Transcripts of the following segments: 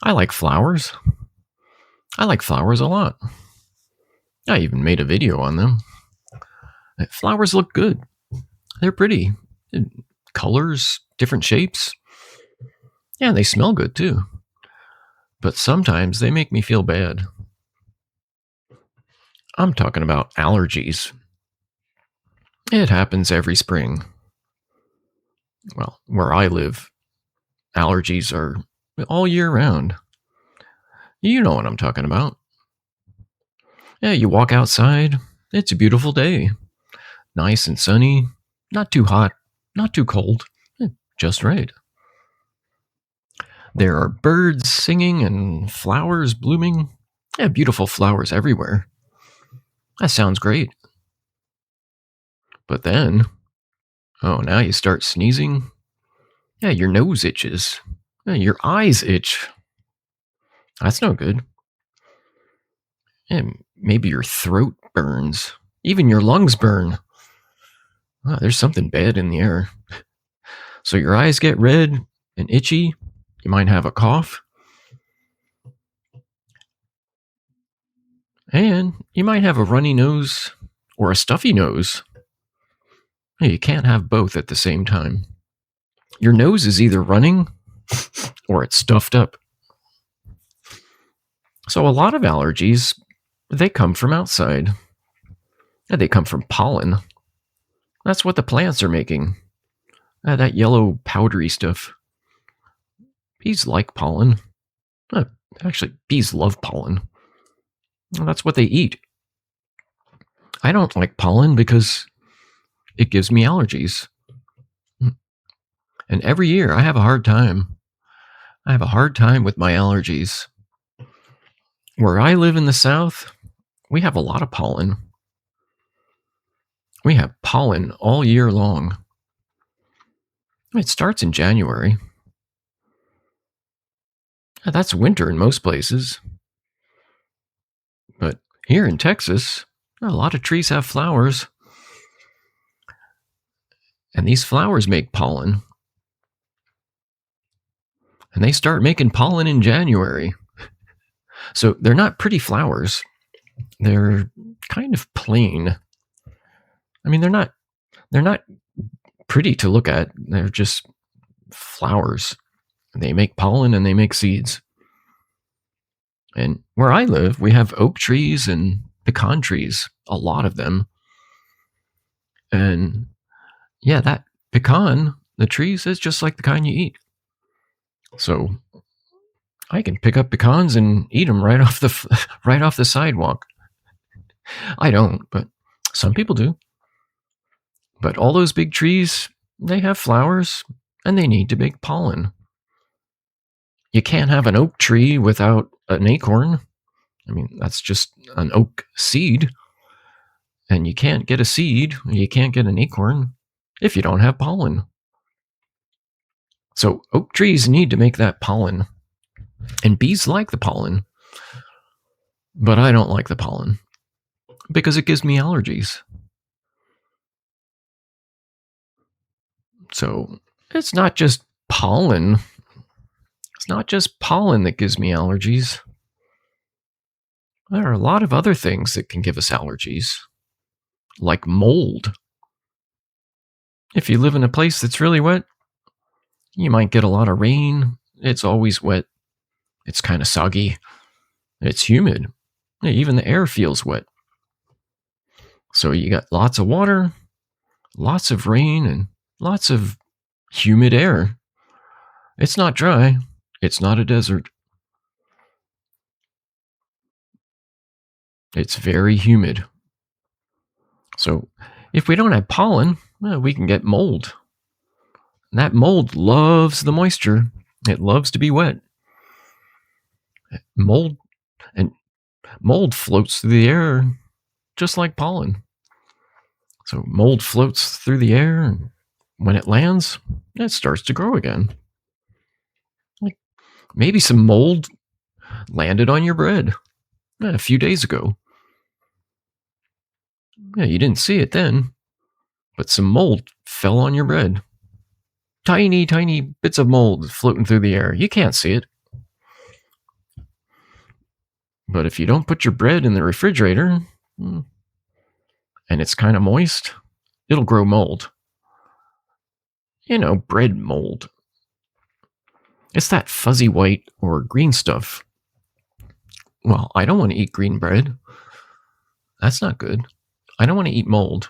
I like flowers. I like flowers a lot. I even made a video on them. Flowers look good. They're pretty. Colors, different shapes. Yeah, they smell good too. But sometimes they make me feel bad. I'm talking about allergies. It happens every spring. Well, where I live, allergies are all year round. You know what I'm talking about. Yeah, you walk outside, it's a beautiful day. Nice and sunny, not too hot, not too cold, just right. There are birds singing and flowers blooming. Yeah, beautiful flowers everywhere. That sounds great. But then, now you start sneezing. Yeah, your nose itches. Yeah, your eyes itch. That's no good. And maybe your throat burns. Even your lungs burn. Oh, there's something bad in the air. So your eyes get red and itchy. You might have a cough. And you might have a runny nose or a stuffy nose. You can't have both at the same time. Your nose is either running or it's stuffed up. So a lot of allergies, they come from outside. They come from pollen. That's what the plants are making. That yellow powdery stuff. Bees like pollen. Actually, bees love pollen. That's what they eat. I don't like pollen because it gives me allergies. And every year I have a hard time. I have a hard time with my allergies. Where I live in the South, we have a lot of pollen. We have pollen all year long. It starts in January. That's winter in most places. But here in Texas, a lot of trees have flowers. And these flowers make pollen. And they start making pollen in January. So they're not pretty flowers. They're kind of plain. I mean, they're not pretty to look at. They're just flowers. They make pollen and they make seeds. And where I live, we have oak trees and pecan trees, a lot of them. And yeah, that pecan, the trees, is just like the kind you eat. So I can pick up pecans and eat them right off the sidewalk. I don't, but some people do. But all those big trees, they have flowers and they need to make pollen. You can't have an oak tree without an acorn. I mean, that's just an oak seed. And you can't get a seed, you can't get an acorn if you don't have pollen. So oak trees need to make that pollen. And bees like the pollen. But I don't like the pollen because it gives me allergies. So it's not just pollen. It's not just pollen that gives me allergies. There are a lot of other things that can give us allergies, like mold. If you live in a place that's really wet, you might get a lot of rain. It's always wet. It's kind of soggy. It's humid. Even the air feels wet. So you got lots of water, lots of rain, and lots of humid air. It's not dry. It's not a desert. It's very humid. So if we don't have pollen, we can get mold. And that mold loves the moisture. It loves to be wet. Mold floats through the air just like pollen. So mold floats through the air, and when it lands, it starts to grow again. Like maybe some mold landed on your bread a few days ago. Yeah, you didn't see it then, but some mold fell on your bread. Tiny, tiny bits of mold floating through the air. You can't see it. But if you don't put your bread in the refrigerator and it's kind of moist, it'll grow mold. Bread mold. It's that fuzzy white or green stuff. Well, I don't want to eat green bread. That's not good. I don't want to eat mold.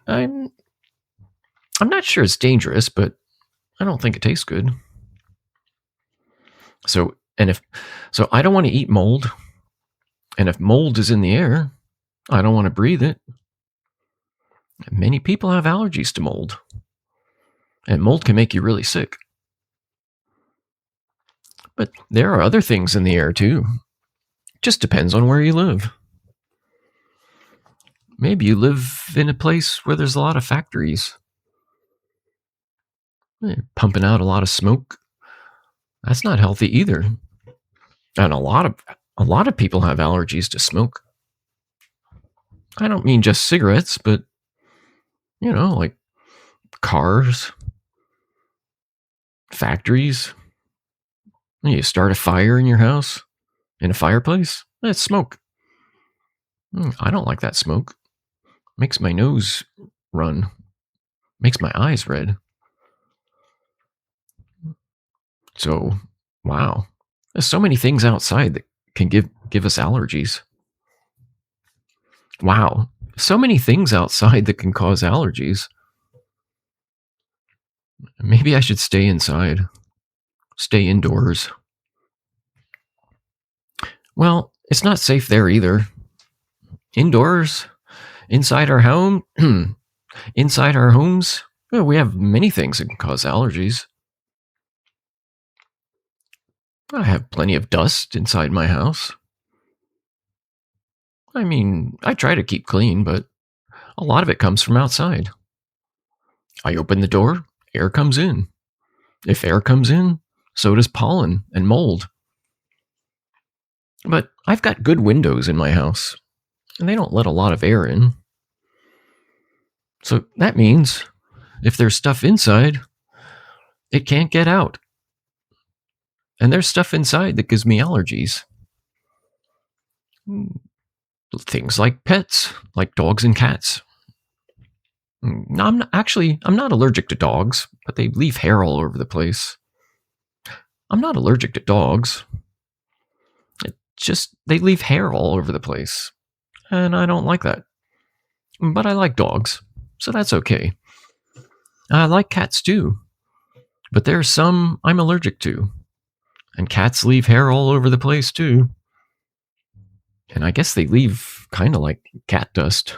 I'm not sure it's dangerous, but I don't think it tastes good. So I don't want to eat mold. And if mold is in the air, I don't want to breathe it. Many people have allergies to mold. And mold can make you really sick. But there are other things in the air too. Just depends on where you live. Maybe you live in a place where there's a lot of factories. Pumping out a lot of smoke. That's not healthy either. And a lot of people have allergies to smoke. I don't mean just cigarettes, but like cars, factories. You start a fire in your house, in a fireplace, it's smoke. I don't like that smoke. Makes my nose run. Makes my eyes red. So, wow. There's so many things outside that can give us allergies. Wow. So many things outside that can cause allergies. Maybe I should stay inside. Stay indoors. Well, it's not safe there either. Indoors, inside our home, inside our homes, we have many things that can cause allergies. I have plenty of dust inside my house. I mean, I try to keep clean, but a lot of it comes from outside. I open the door, air comes in. If air comes in, so does pollen and mold. But I've got good windows in my house, and they don't let a lot of air in. So that means if there's stuff inside, it can't get out. And there's stuff inside that gives me allergies. Things like pets, like dogs and cats. I'm not allergic to dogs, but they leave hair all over the place. I'm not allergic to dogs. It just, they leave hair all over the place. And I don't like that. But I like dogs, so that's okay. I like cats too. But there's some I'm allergic to. And cats leave hair all over the place too. And I guess they leave kind of like cat dust.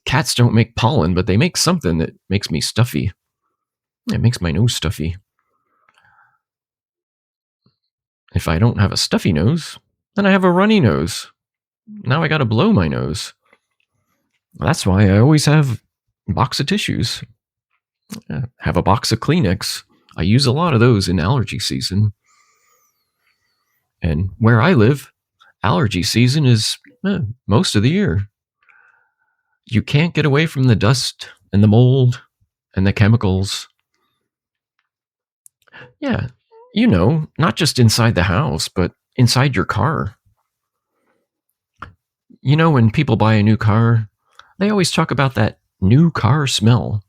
Cats don't make pollen, but they make something that makes me stuffy. It makes my nose stuffy. If I don't have a stuffy nose, then I have a runny nose. Now I gotta blow my nose. That's why I always have a box of tissues. Have a box of Kleenex. I use a lot of those in allergy season. And where I live, allergy season is most of the year. You can't get away from the dust and the mold and the chemicals. Yeah, not just inside the house, but inside your car. When people buy a new car, they always talk about that new car smell.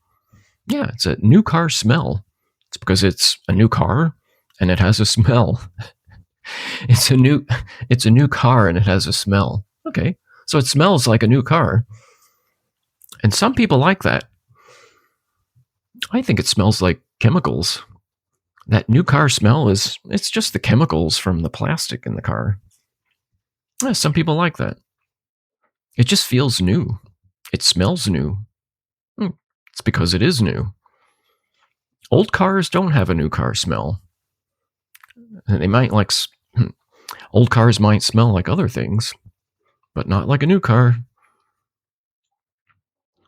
Yeah, it's a new car smell. It's because it's a new car and it has a smell. It's a new car and it has a smell. Okay, so it smells like a new car. And some people like that. I think it smells like chemicals. That new car smell it's just the chemicals from the plastic in the car. Yeah, some people like that. It just feels new. It smells new. It's because it is new. Old cars don't have a new car smell. They might old cars might smell like other things, but not like a new car.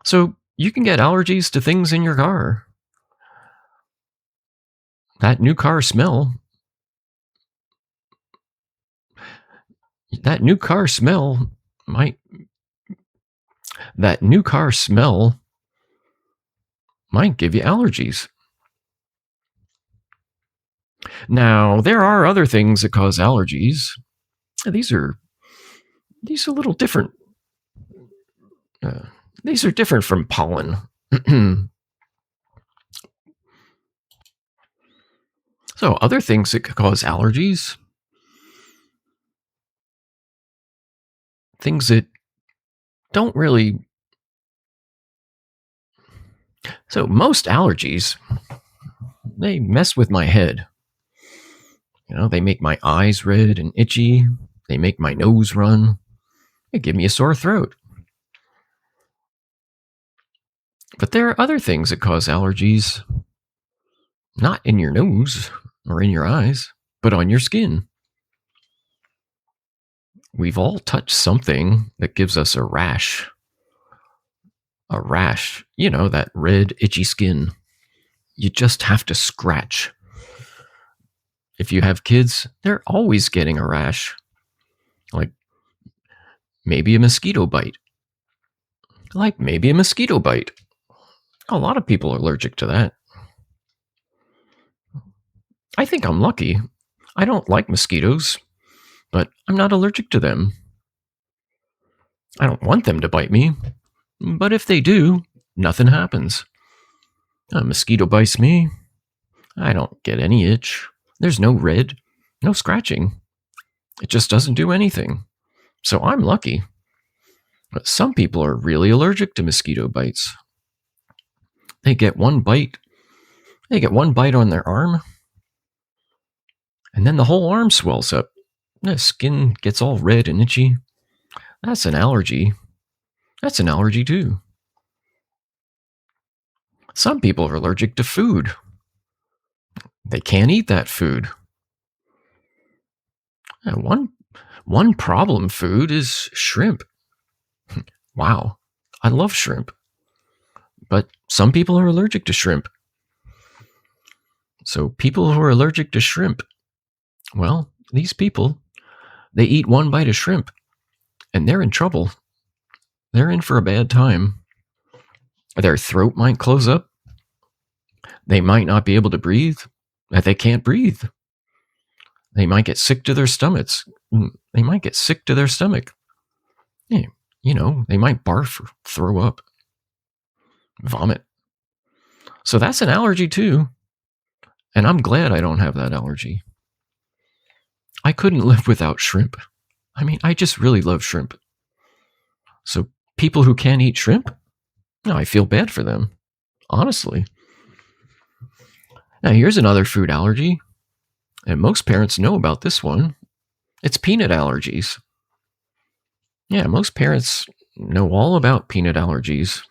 So you can get allergies to things in your car. That new car smell might give you allergies. Now, there are other things that cause allergies. These are a little different. Uh, these are different from pollen. So, other things that could cause allergies, things that don't really. So, most allergies, they mess with my head. They make my eyes red and itchy. They make my nose run. They give me a sore throat. But there are other things that cause allergies, not in your nose or in your eyes, but on your skin. We've all touched something that gives us a rash. A rash, that red, itchy skin. You just have to scratch. If you have kids, they're always getting a rash. Like maybe a mosquito bite. A lot of people are allergic to that. I think I'm lucky. I don't like mosquitoes, but I'm not allergic to them. I don't want them to bite me, but if they do, nothing happens. A mosquito bites me, I don't get any itch. There's no red, no scratching. It just doesn't do anything. So I'm lucky. But some people are really allergic to mosquito bites. They get one bite on their arm, and then the whole arm swells up. The skin gets all red and itchy. That's an allergy. That's an allergy too. Some people are allergic to food. They can't eat that food. And one problem food is shrimp. Wow, I love shrimp. But some people are allergic to shrimp. So people who are allergic to shrimp, well, these people, they eat one bite of shrimp and they're in trouble. They're in for a bad time. Their throat might close up. They might not be able to breathe. They can't breathe. They might get sick to their stomachs. They might get sick to their stomach. They might barf or throw up, vomit. So that's an allergy too. And I'm glad I don't have that allergy. I couldn't live without shrimp. I mean, I just really love shrimp. So people who can't eat shrimp, no, I feel bad for them, honestly. Now, here's another food allergy, and most parents know about this one. It's peanut allergies. Yeah, most parents know all about peanut allergies.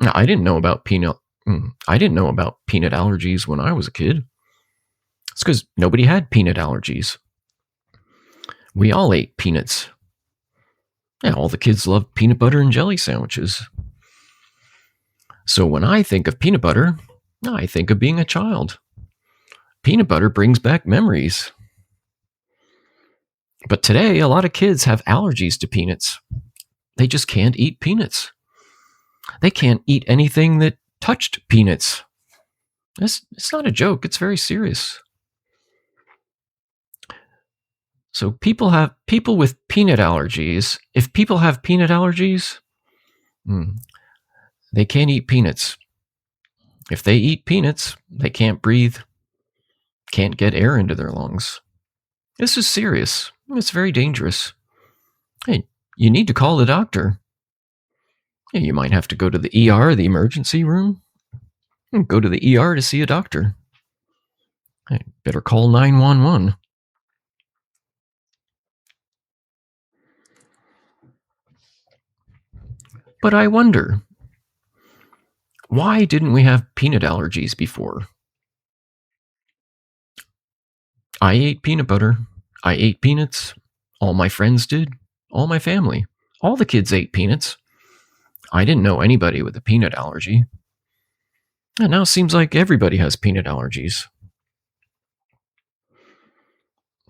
Now, I didn't know about peanut allergies when I was a kid. It's because nobody had peanut allergies. We all ate peanuts. Yeah, all the kids loved peanut butter and jelly sandwiches. So when I think of peanut butter, I think of being a child. Peanut butter brings back memories. But today, a lot of kids have allergies to peanuts. They just can't eat peanuts. They can't eat anything that touched peanuts. It's not a joke. It's very serious. So people with peanut allergies. If people have peanut allergies, they can't eat peanuts. If they eat peanuts, they can't breathe, can't get air into their lungs. This is serious. It's very dangerous. Hey, you need to call the doctor. Yeah, you might have to go to the ER, the emergency room. Go to the ER to see a doctor. Hey, better call 911. But I wonder, why didn't we have peanut allergies before? I ate peanut butter. I ate peanuts. All my friends did. All my family. All the kids ate peanuts. I didn't know anybody with a peanut allergy. And now it seems like everybody has peanut allergies.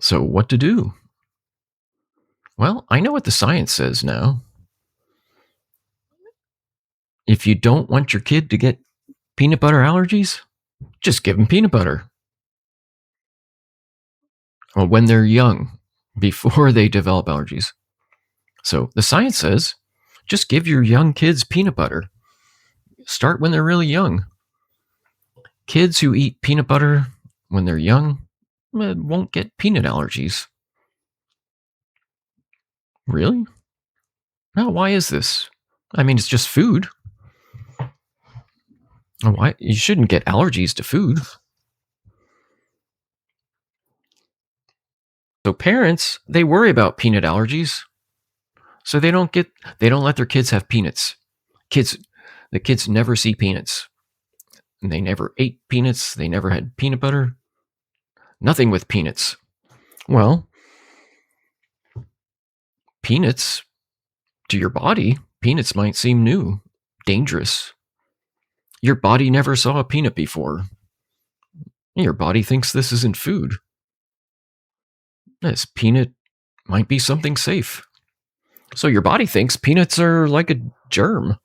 So what to do? Well, I know what the science says now. If you don't want your kid to get peanut butter allergies, just give them peanut butter. Well, when they're young, before they develop allergies. So the science says just give your young kids peanut butter. Start when they're really young. Kids who eat peanut butter when they're young won't get peanut allergies. Really? No, why is this? I mean, it's just food. Why? You shouldn't get allergies to food. So parents, they worry about peanut allergies. So they don't let their kids have peanuts. The kids never see peanuts. And they never ate peanuts. They never had peanut butter. Nothing with peanuts. Well, peanuts, to your body, peanuts might seem new, dangerous. Your body never saw a peanut before. Your body thinks this isn't food. This peanut might be something safe. So your body thinks peanuts are like a germ,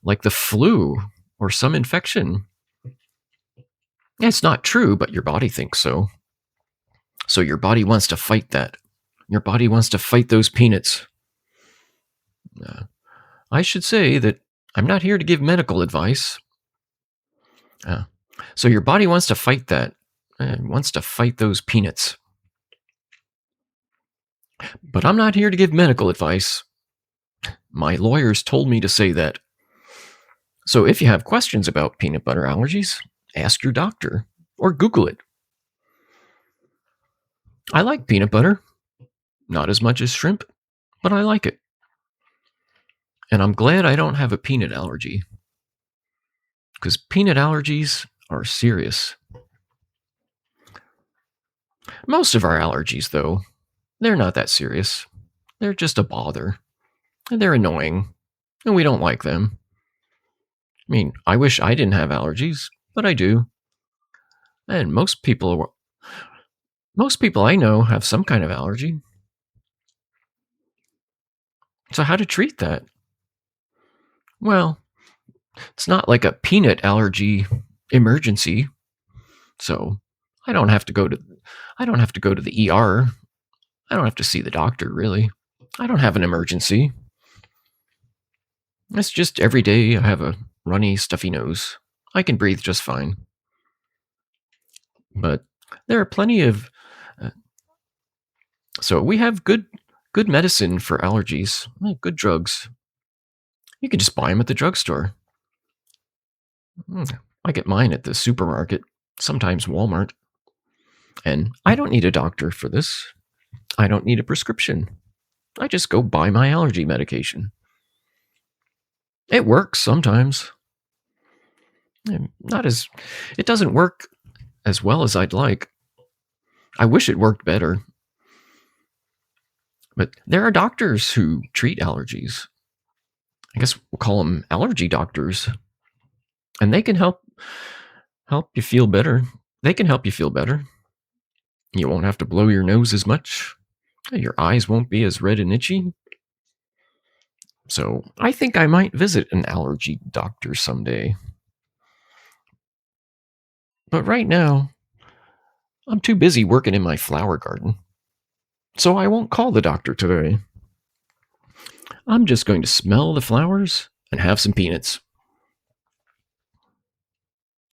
like the flu or some infection. It's not true, but your body thinks so. So your body wants to fight that. Your body wants to fight those peanuts. I should say that I'm not here to give medical advice. So your body wants to fight that. Wants to fight those peanuts. But I'm not here to give medical advice. My lawyers told me to say that. So if you have questions about peanut butter allergies, ask your doctor or Google it. I like peanut butter. Not as much as shrimp, but I like it. And I'm glad I don't have a peanut allergy. Because peanut allergies are serious. Most of our allergies, though, they're not that serious. They're just a bother. And they're annoying. And we don't like them. I mean, I wish I didn't have allergies, but I do. And most people I know have some kind of allergy. So how to treat that? Well, it's not like a peanut allergy emergency. So I don't have to go to the ER. I don't have to see the doctor, really. I don't have an emergency. It's just every day I have a runny, stuffy nose. I can breathe just fine. But there are plenty of so we have good medicine for allergies, good drugs. You can just buy them at the drugstore. I get mine at the supermarket, sometimes Walmart. And I don't need a doctor for this. I don't need a prescription. I just go buy my allergy medication. It works sometimes. It doesn't work as well as I'd like. I wish it worked better. But there are doctors who treat allergies. I guess we'll call them allergy doctors. And they can help you feel better. They can help you feel better. You won't have to blow your nose as much. Your eyes won't be as red and itchy. So I think I might visit an allergy doctor someday. But right now, I'm too busy working in my flower garden. So I won't call the doctor today. I'm just going to smell the flowers and have some peanuts.